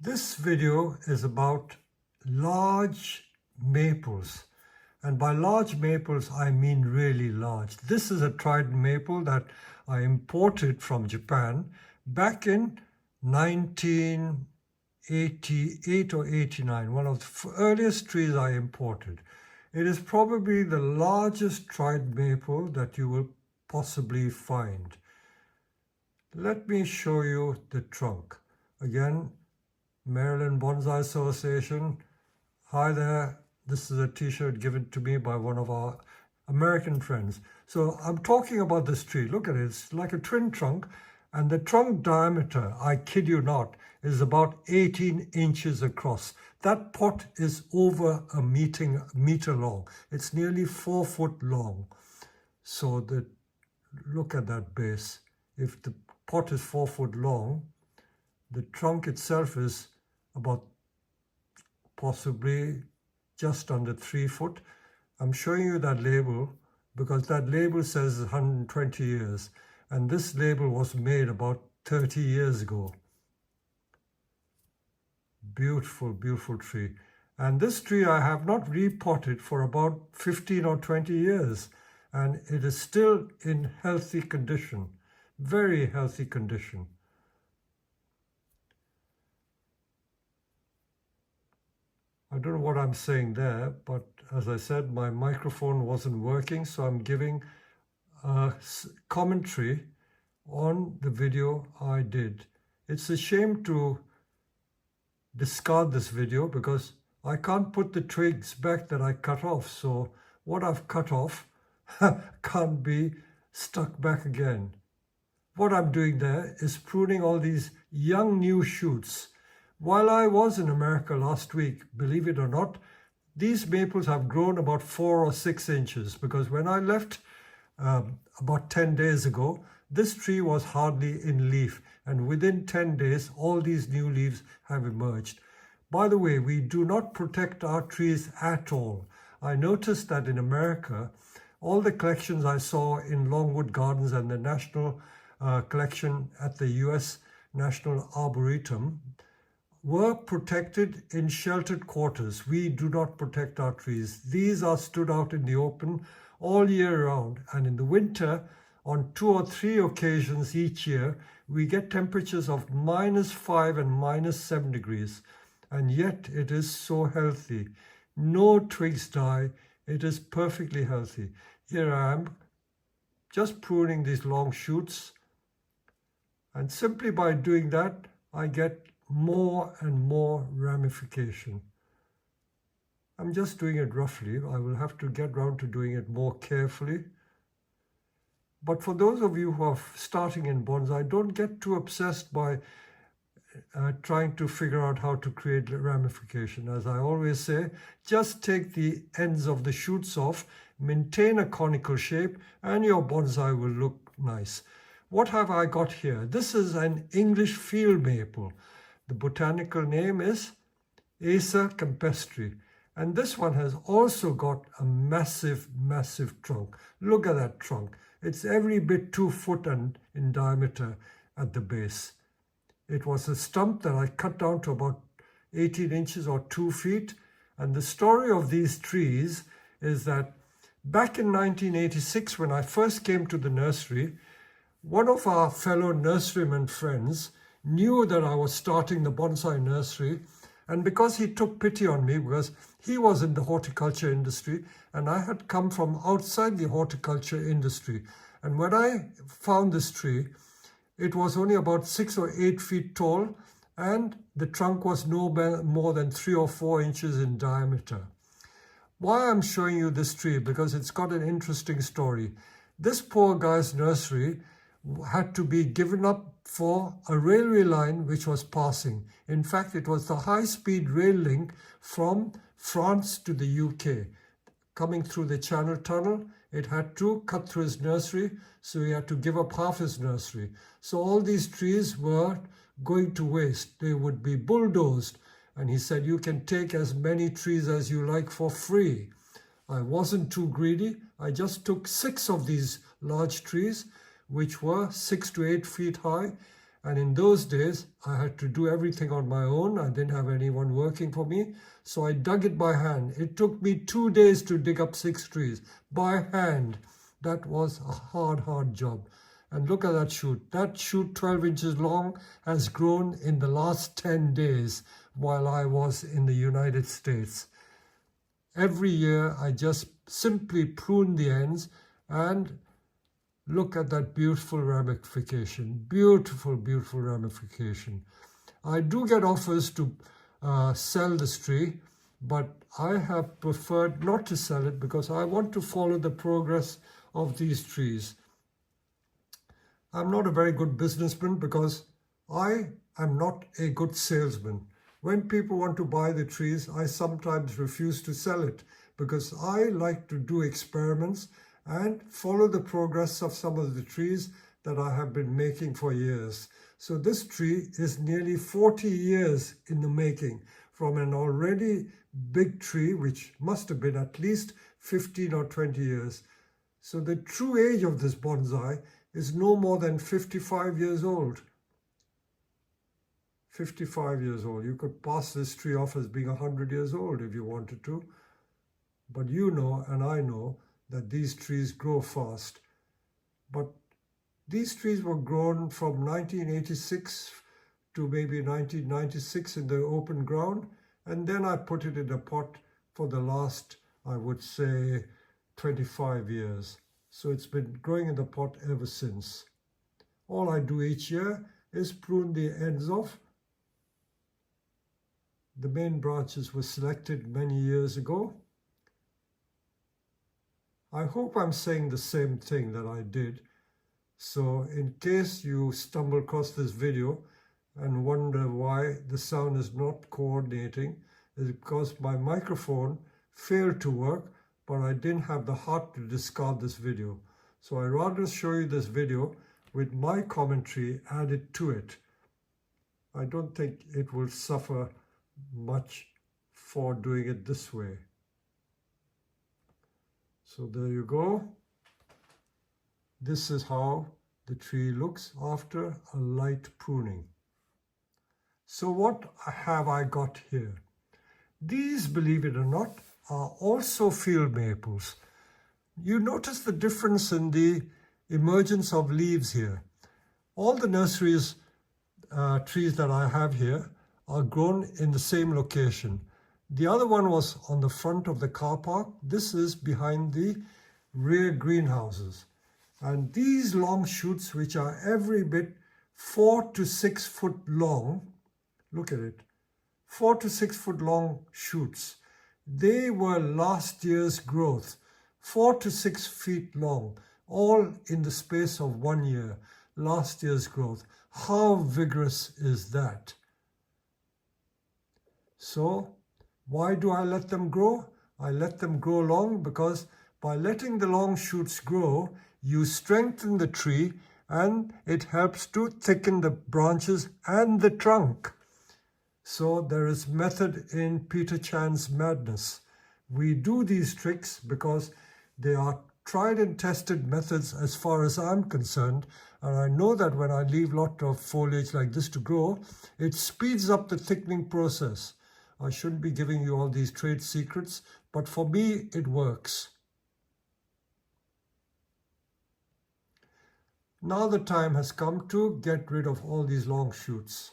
This video is about large maples, and by large maples I mean really large. This is a trident maple that I imported from Japan back in 1988 or 89, one of the earliest trees I imported. It is probably the largest trident maple that you will possibly find. Let me show you the trunk. Again, Maryland Bonsai Association. Hi there, this is a t-shirt given to me by one of our American friends. So I'm talking about this tree. Look at it, it's like a twin trunk, and the trunk diameter, I kid you not, is about 18 inches across. That pot is over a meter long. It's nearly 4 foot long. So look at that base. If the pot is 4 foot long, the trunk itself is about possibly just under 3 foot. I'm showing you that label because that label says 120 years, and this label was made about 30 years ago. Beautiful, beautiful tree. And this tree I have not repotted for about 15 or 20 years, and it is still in healthy condition, very healthy condition. I don't know what I'm saying there, but as I said, my microphone wasn't working, so I'm giving a commentary on the video I did. It's a shame to discard this video because I can't put the twigs back that I cut off, so what I've cut off can't be stuck back again. What I'm doing there is pruning all these young new shoots. While I was in America last week, believe it or not, these maples have grown about 4 or 6 inches because when I left about 10 days ago, this tree was hardly in leaf, and within 10 days, all these new leaves have emerged. By the way, we do not protect our trees at all. I noticed that in America, all the collections I saw in Longwood Gardens and the National Collection at the US National Arboretum were protected in sheltered quarters. We do not protect our trees. These are stood out in the open all year round, and in the winter, on 2 or 3 occasions each year, we get temperatures of -5 and -7 degrees, and yet it is so healthy. No twigs die. It is perfectly healthy. Here I am, just pruning these long shoots, and simply by doing that, I get more and more ramification. I'm just doing it roughly. I will have to get round to doing it more carefully. But for those of you who are starting in bonsai, don't get too obsessed by trying to figure out how to create ramification. As I always say, just take the ends of the shoots off, maintain a conical shape, and your bonsai will look nice. What have I got here? This is an English field maple. The botanical name is Acer campestri. And this one has also got a massive, massive trunk. Look at that trunk. It's every bit 2 foot in diameter at the base. It was a stump that I cut down to about 18 inches or 2 feet. And the story of these trees is that back in 1986, when I first came to the nursery, one of our fellow nurseryman friends knew that I was starting the bonsai nursery, and because he took pity on me, because he was in the horticulture industry and I had come from outside the horticulture industry, and when I found this tree, it was only about 6 or 8 feet tall, and the trunk was no more than 3 or 4 inches in diameter. Why I'm showing you this tree? Because it's got an interesting story. This poor guy's nursery had to be given up for a railway line which was passing. In fact, it was the high-speed rail link from France to the UK. Coming through the Channel Tunnel, it had to cut through his nursery, so he had to give up half his nursery. So all these trees were going to waste. They would be bulldozed. And he said, you can take as many trees as you like for free. I wasn't too greedy. I just took 6 of these large trees, which were 6 to 8 feet high, And in those days, I had to do everything on my own. I didn't have anyone working for me. So I dug it by hand. It took me 2 days to dig up 6 trees by hand. That was a hard job. And look at that shoot. That shoot, 12 inches long, has grown in the last 10 days while I was in the United States. Every year, I just simply prune the ends and look at that beautiful ramification. Beautiful, beautiful ramification. I do get offers to sell this tree, but I have preferred not to sell it because I want to follow the progress of these trees. I'm not a very good businessman because I am not a good salesman. When people want to buy the trees, I sometimes refuse to sell it because I like to do experiments and follow the progress of some of the trees that I have been making for years. So this tree is nearly 40 years in the making, from an already big tree, which must have been at least 15 or 20 years. So the true age of this bonsai is no more than 55 years old. 55 years old. You could pass this tree off as being 100 years old if you wanted to. But you know, and I know, that these trees grow fast. But these trees were grown from 1986 to maybe 1996 in the open ground. And then I put it in a pot for the last, I would say, 25 years. So it's been growing in the pot ever since. All I do each year is prune the ends off. The main branches were selected many years ago. I hope I'm saying the same thing that I did. So in case you stumble across this video and wonder why the sound is not coordinating, it's because my microphone failed to work, but I didn't have the heart to discard this video. So I'd rather show you this video with my commentary added to it. I don't think it will suffer much for doing it this way. So there you go. This is how the tree looks after a light pruning. So what have I got here? These, believe it or not, are also field maples. You notice the difference in the emergence of leaves here. All the nurseries trees that I have here are grown in the same location. The other one was on the front of the car park. This is behind the rear greenhouses. And these long shoots, which are every bit 4 to 6 foot long, look at it, 4 to 6 foot long shoots. They were last year's growth, 4 to 6 feet long, all in the space of 1 year, last year's growth. How vigorous is that? So, why do I let them grow? I let them grow long because by letting the long shoots grow, you strengthen the tree and it helps to thicken the branches and the trunk. So there is method in Peter Chan's madness. We do these tricks because they are tried and tested methods as far as I'm concerned. And I know that when I leave a lot of foliage like this to grow, it speeds up the thickening process. I shouldn't be giving you all these trade secrets, but for me, it works. Now the time has come to get rid of all these long shoots.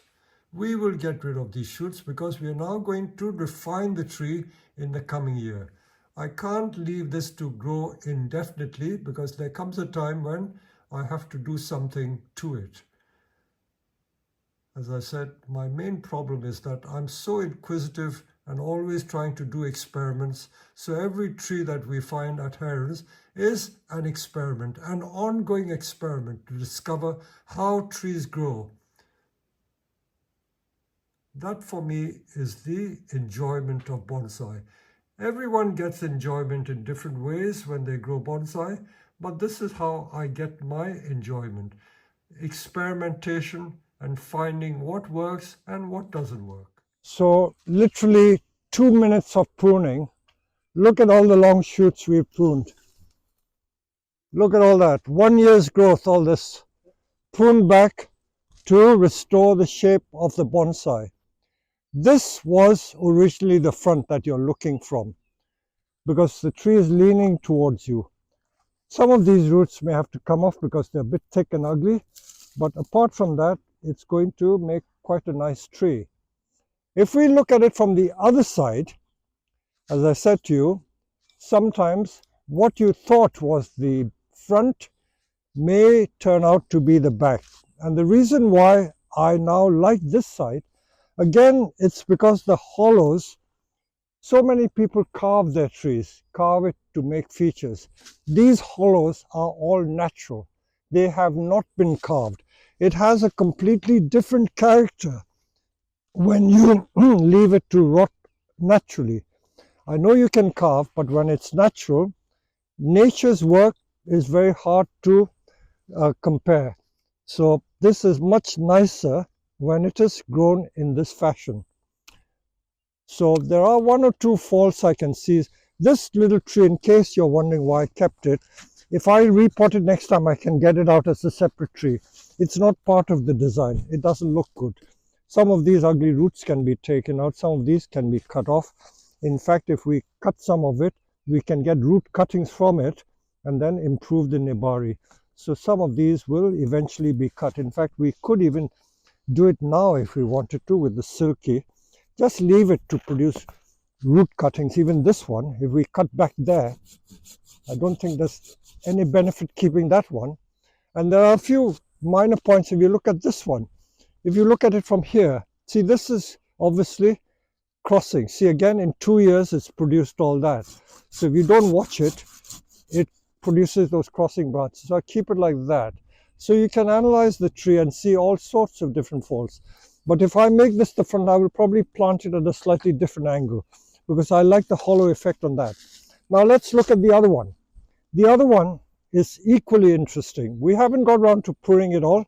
We will get rid of these shoots because we are now going to refine the tree in the coming year. I can't leave this to grow indefinitely because there comes a time when I have to do something to it. As I said, my main problem is that I'm so inquisitive and always trying to do experiments. So every tree that we find at Herons is an experiment, an ongoing experiment to discover how trees grow. That for me is the enjoyment of bonsai. Everyone gets enjoyment in different ways when they grow bonsai, but this is how I get my enjoyment. Experimentation and finding what works and what doesn't work. So literally 2 minutes of pruning. Look at all the long shoots we've pruned. Look at all that. 1 year's growth, all this. Pruned back to restore the shape of the bonsai. This was originally the front that you're looking from, because the tree is leaning towards you. Some of these roots may have to come off because they're a bit thick and ugly, but apart from that, it's going to make quite a nice tree. If we look at it from the other side, as I said to you, sometimes what you thought was the front may turn out to be the back. And the reason why I now like this side, again, it's because the hollows, so many people carve their trees, carve it to make features. These hollows are all natural. They have not been carved. It has a completely different character when you leave it to rot naturally. I know you can carve, but when it's natural, nature's work is very hard to compare. So this is much nicer when it is grown in this fashion. So there are one or two faults I can see. This little tree, in case you're wondering why I kept it, if I repot it next time, I can get it out as a separate tree. It's not part of the design. It doesn't look good. Some of these ugly roots can be taken out. Some of these can be cut off. In fact, if we cut some of it, we can get root cuttings from it and then improve the nebari. So some of these will eventually be cut. In fact, we could even do it now if we wanted to with the silky. Just leave it to produce root cuttings. Even this one, if we cut back there, I don't think there's any benefit keeping that one. And there are a few minor points. If you look at this one, if you look at it from here, see, this is obviously crossing. See, again, in 2 years, it's produced all that. So if you don't watch it, it produces those crossing branches. So I keep it like that. So you can analyze the tree and see all sorts of different faults. But if I make this the front, I will probably plant it at a slightly different angle because I like the hollow effect on that. Now let's look at the other one. The other one is equally interesting. We haven't got around to pouring it all,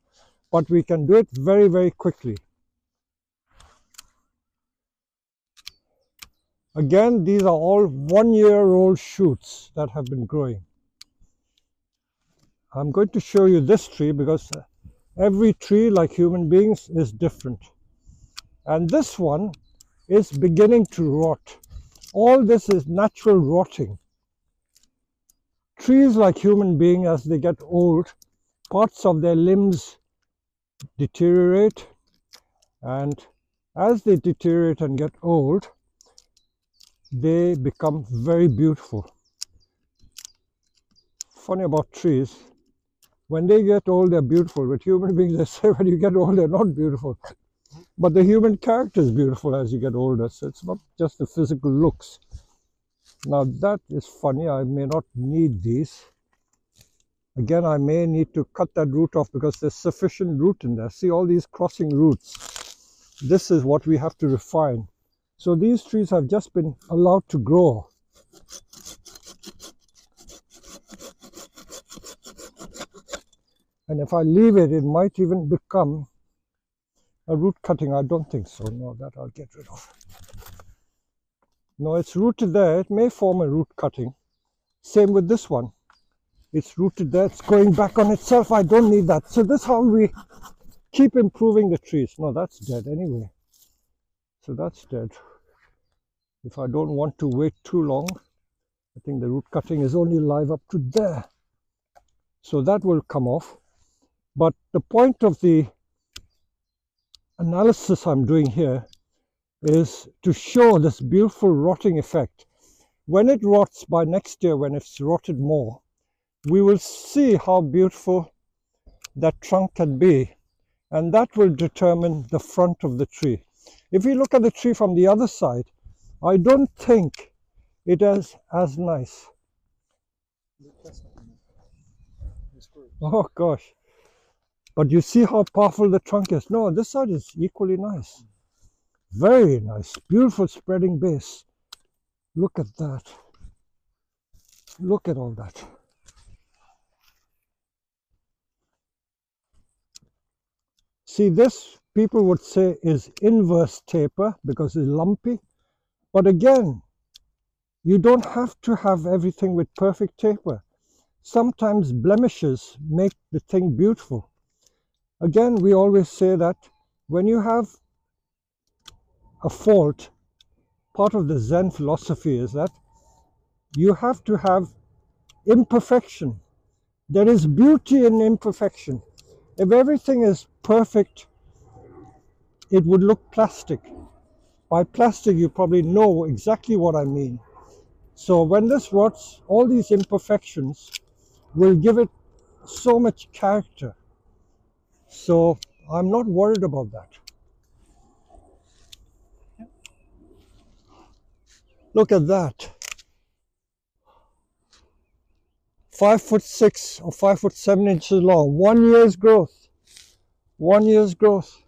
but we can do it very, very quickly. Again, these are all 1-year-old shoots that have been growing. I'm going to show you this tree because every tree, like human beings, is different. And this one is beginning to rot. All this is natural rotting. Trees, like human beings, as they get old, parts of their limbs deteriorate. And as they deteriorate and get old, they become very beautiful. Funny about trees, when they get old, they're beautiful. But human beings, they say when you get old, they're not beautiful. But the human character is beautiful as you get older. So it's not just the physical looks. Now that is funny. I may not need these. Again, I may need to cut that root off because there's sufficient root in there. See all these crossing roots. This is what we have to refine. So these trees have just been allowed to grow. And if I leave it, it might even become a root cutting. I don't think so. No, that I'll get rid of. No, it's rooted there. It may form a root cutting. Same with this one. It's rooted there. It's going back on itself. I don't need that. So this is how we keep improving the trees. No, that's dead anyway. So that's dead. If I don't want to wait too long, I think the root cutting is only live up to there. So that will come off. But the point of the analysis I'm doing here is to show this beautiful rotting effect. When it rots by next year, when it's rotted more, we will see how beautiful that trunk can be. And that will determine the front of the tree. If we look at the tree from the other side, I don't think it is as nice. Oh gosh. But you see how powerful the trunk is. No, this side is equally nice. Very nice. Beautiful spreading base. Look at that. Look at all that. See, this people would say is inverse taper because it's lumpy. But again, you don't have to have everything with perfect taper. Sometimes blemishes make the thing beautiful. Again, we always say that when you have a fault, part of the Zen philosophy is that you have to have imperfection. There is beauty in imperfection. If everything is perfect, it would look plastic. By plastic, you probably know exactly what I mean. So when this rots, all these imperfections will give it so much character. So I'm not worried about that. Look at that. 5'6" or 5'7" long. 1 year's growth. 1 year's growth.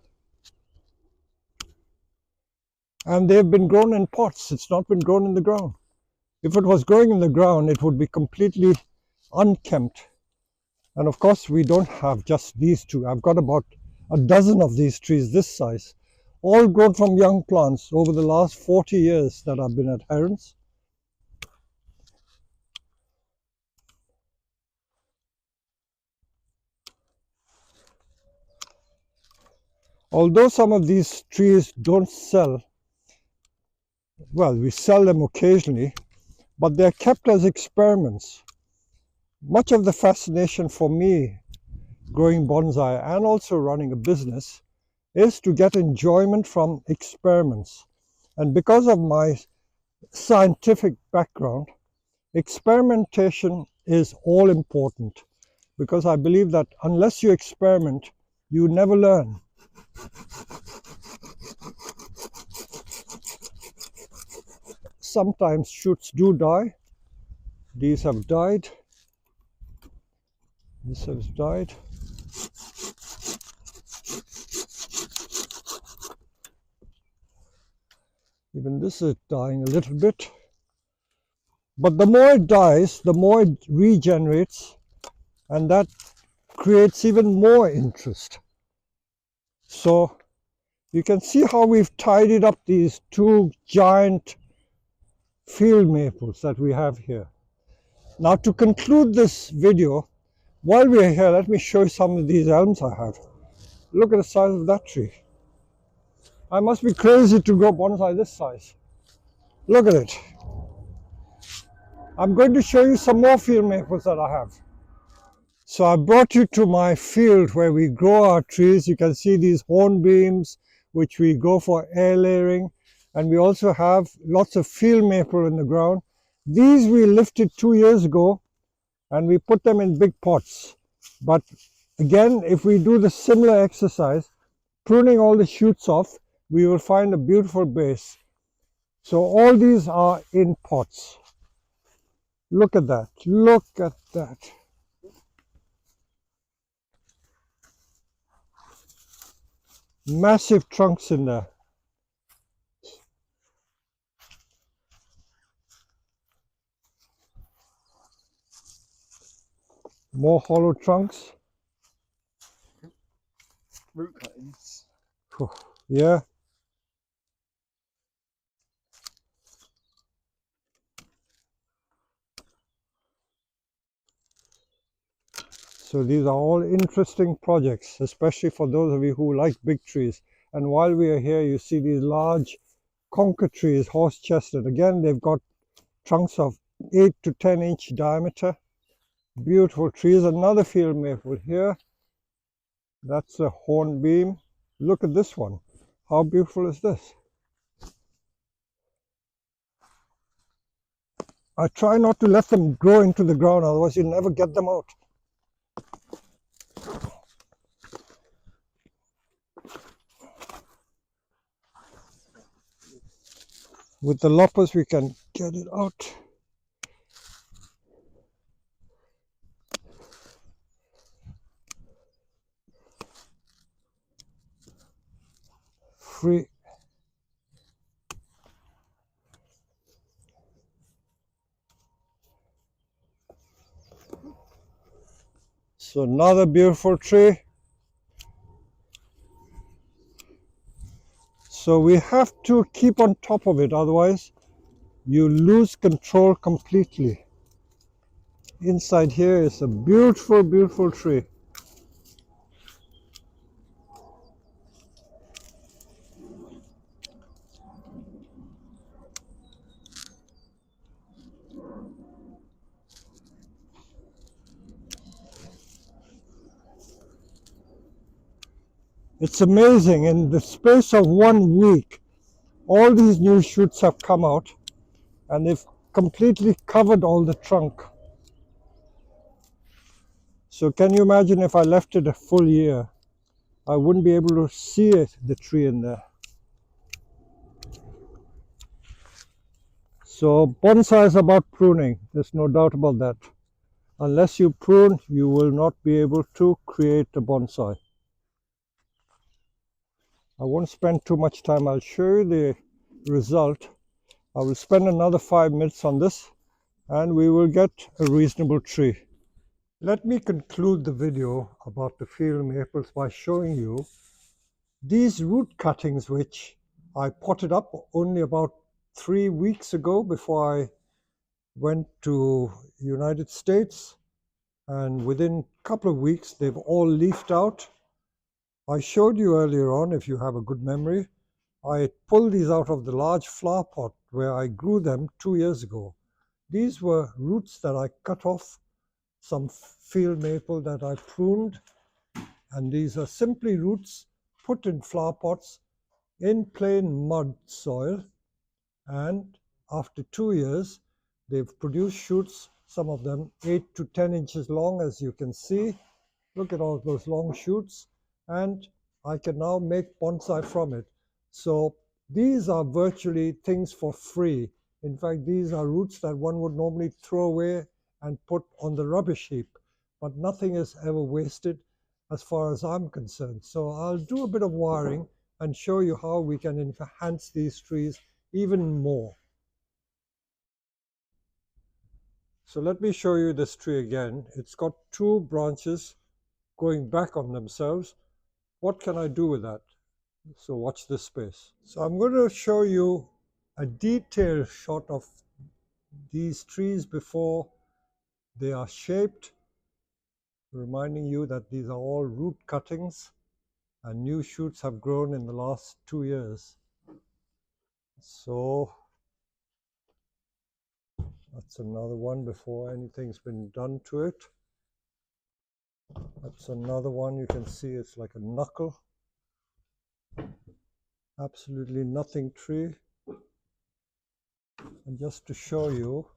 And they've been grown in pots. It's not been grown in the ground. If it was growing in the ground, it would be completely unkempt. And of course, we don't have just these two. I've got about a dozen of these trees this size, all grown from young plants over the last 40 years that I've been at Herons. Although some of these trees don't sell, well, we sell them occasionally, but they're kept as experiments. Much of the fascination for me growing bonsai and also running a business is to get enjoyment from experiments. And because of my scientific background, experimentation is all important, because I believe that unless you experiment, you never learn. Sometimes shoots do die. These have died. This has died. Even this is dying a little bit. But the more it dies, the more it regenerates, and that creates even more interest. So you can see how we've tidied up these two giant field maples that we have here. Now, to conclude this video, while we're here, let me show you some of these elms I have. Look at the size of that tree. I must be crazy to grow bonsai this size. Look at it. I'm going to show you some more field maples that I have. So I brought you to my field where we grow our trees. You can see these hornbeams, which we grow for air layering. And we also have lots of field maple in the ground. These we lifted 2 years ago and we put them in big pots. But again, if we do the similar exercise, pruning all the shoots off, we will find a beautiful base. So all these are in pots. Look at that. Look at that. Massive trunks in there. More hollow trunks. Root cuttings. Yeah. So these are all interesting projects, especially for those of you who like big trees. And while we are here, you see these large conker trees, horse chestnut. Again, they've got trunks of 8 to 10 inch diameter. Beautiful trees. Another field maple here. That's a hornbeam. Look at this one. How beautiful is this? I try not to let them grow into the ground, otherwise you'll never get them out. With the loppers we can get it out. Free. So another beautiful tree. So we have to keep on top of it, otherwise you lose control completely. Inside here is a beautiful, beautiful tree. It's amazing. In the space of 1 week, all these new shoots have come out and they've completely covered all the trunk. So can you imagine if I left it a full year? I wouldn't be able to see it, the tree in there. So bonsai is about pruning. There's no doubt about that. Unless you prune, you will not be able to create a bonsai. I won't spend too much time. I'll show you the result. I will spend another 5 minutes on this and we will get a reasonable tree. Let me conclude the video about the field maples by showing you these root cuttings which I potted up only about 3 weeks ago before I went to United States, and within a couple of weeks they've all leafed out. I showed you earlier on, if you have a good memory, I pulled these out of the large flower pot where I grew them 2 years ago. These were roots that I cut off some field maple that I pruned, and these are simply roots put in flower pots in plain mud soil, and after 2 years they've produced shoots, some of them 8 to 10 inches long, as you can see. Look at all those long shoots, and I can now make bonsai from it. So these are virtually things for free. In fact, these are roots that one would normally throw away and put on the rubbish heap, but nothing is ever wasted as far as I'm concerned. So I'll do a bit of wiring and show you how we can enhance these trees even more. So let me show you this tree again. It's got 2 branches going back on themselves. What can I do with that? So watch this space. So I'm going to show you a detailed shot of these trees before they are shaped, reminding you that these are all root cuttings and new shoots have grown in the last 2 years. So that's another one before anything's been done to it. That's another one. You can see it's like a knuckle. Absolutely nothing tree. And just to show you,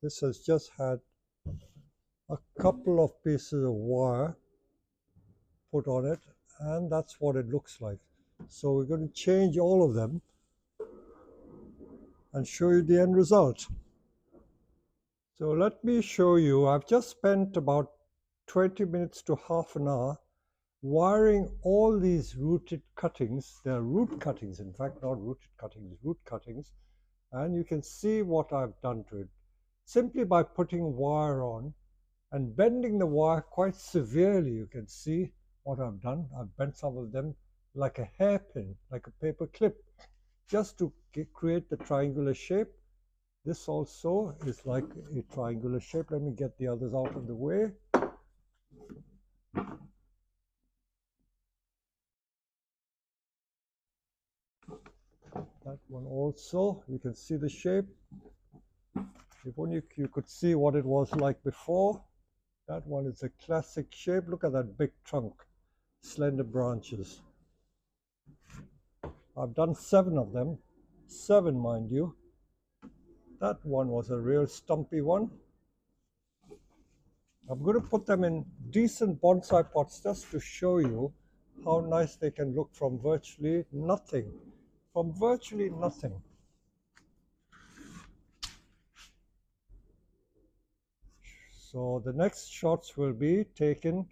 this has just had a couple of pieces of wire put on it, and that's what it looks like. So we're going to change all of them and show you the end result. So let me show you, I've just spent about 20 minutes to half an hour wiring all these rooted cuttings. They're root cuttings, in fact, not rooted cuttings, root cuttings. And you can see what I've done to it. Simply by putting wire on and bending the wire quite severely, you can see what I've done. I've bent some of them like a hairpin, like a paper clip, just to create the triangular shape. This also is like a triangular shape. Let me get the others out of the way. That one also, you can see the shape. If only you could see what it was like before. That one is a classic shape. Look at that big trunk, slender branches. I've done 7 of them, 7 mind you. That one was a real stumpy one. I'm going to put them in decent bonsai pots just to show you how nice they can look from virtually nothing. From virtually nothing. So the next shots will be taken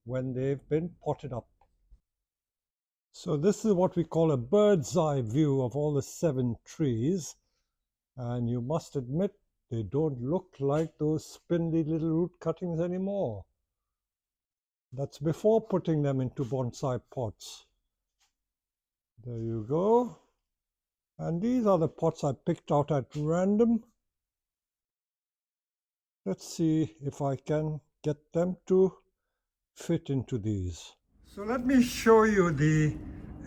when they've been potted up. So this is what we call a bird's eye view of all the 7 trees. And you must admit, they don't look like those spindly little root cuttings anymore. That's before putting them into bonsai pots. There you go. And these are the pots I picked out at random. Let's see if I can get them to fit into these. So let me show you the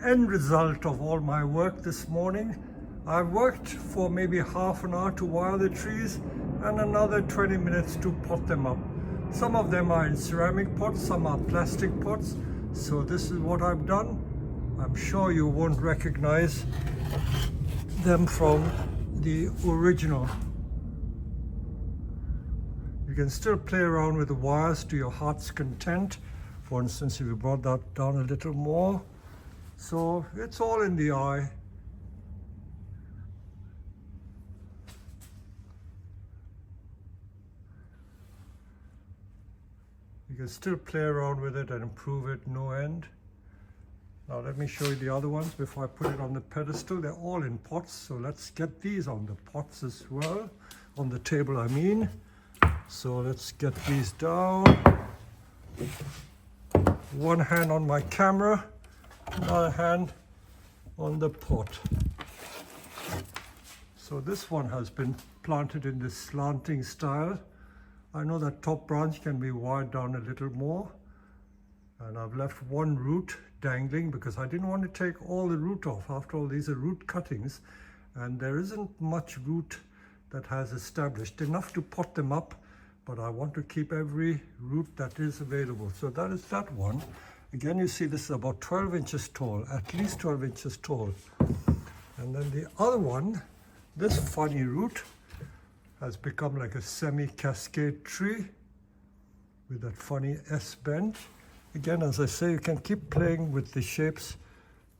end result of all my work this morning. I worked for maybe half an hour to wire the trees and another 20 minutes to pot them up. Some of them are in ceramic pots, some are plastic pots. So this is what I've done. I'm sure you won't recognize them from the original. You can still play around with the wires to your heart's content. For instance, if you brought that down a little more. So it's all in the eye. You can still play around with it and improve it no end. Now let me show you the other ones before I put it on the pedestal. They're all in pots, so let's get these on the pots as well. On the table, I mean. So let's get these down. One hand on my camera, another hand on the pot. So this one has been planted in this slanting style. I know that top branch can be wired down a little more, and I've left one root dangling because I didn't want to take all the root off. After all, these are root cuttings, and there isn't much root that has established enough to pot them up, but I want to keep every root that is available. So that is that one. Again, you see this is about 12 inches tall, at least 12 inches tall. And then the other one, this funny root, has become like a semi-cascade tree with that funny S bend. Again, as I say, you can keep playing with the shapes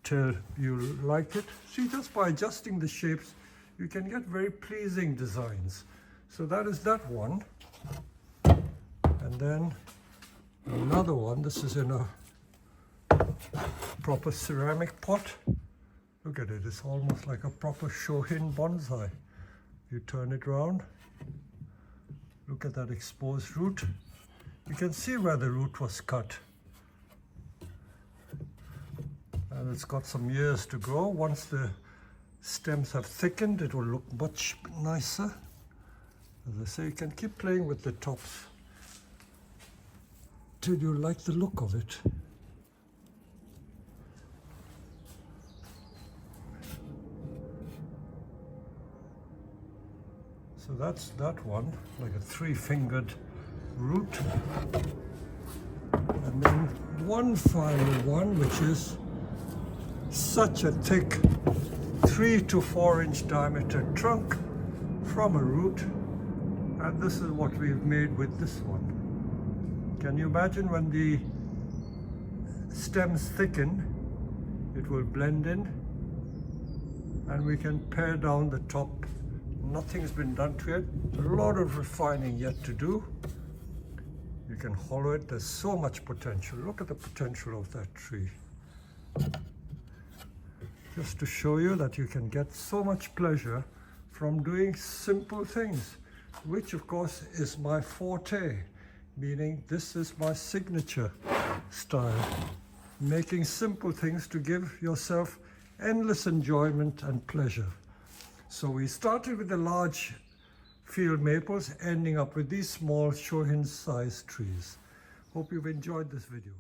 till you like it. See, just by adjusting the shapes, you can get very pleasing designs. So that is that one. And then another one, this is in a proper ceramic pot. Look at it, it's almost like a proper Shohin bonsai. You turn it around, look at that exposed root. You can see where the root was cut. And it's got some years to grow. Once the stems have thickened, it will look much nicer. As I say, you can keep playing with the tops till you like the look of it. So that's that one, like a three-fingered root. And then one final one, which is such a thick 3 to 4 inch diameter trunk from a root. And this is what we've made with this one. Can you imagine when the stems thicken, it will blend in, and we can pare down the top. Nothing's been done to it. A lot of refining yet to do. You can hollow it. There's so much potential. Look at the potential of that tree. Just to show you that you can get so much pleasure from doing simple things, which of course is my forte, meaning this is my signature style. Making simple things to give yourself endless enjoyment and pleasure. So we started with the large field maples, ending up with these small Shohin-sized trees. Hope you've enjoyed this video.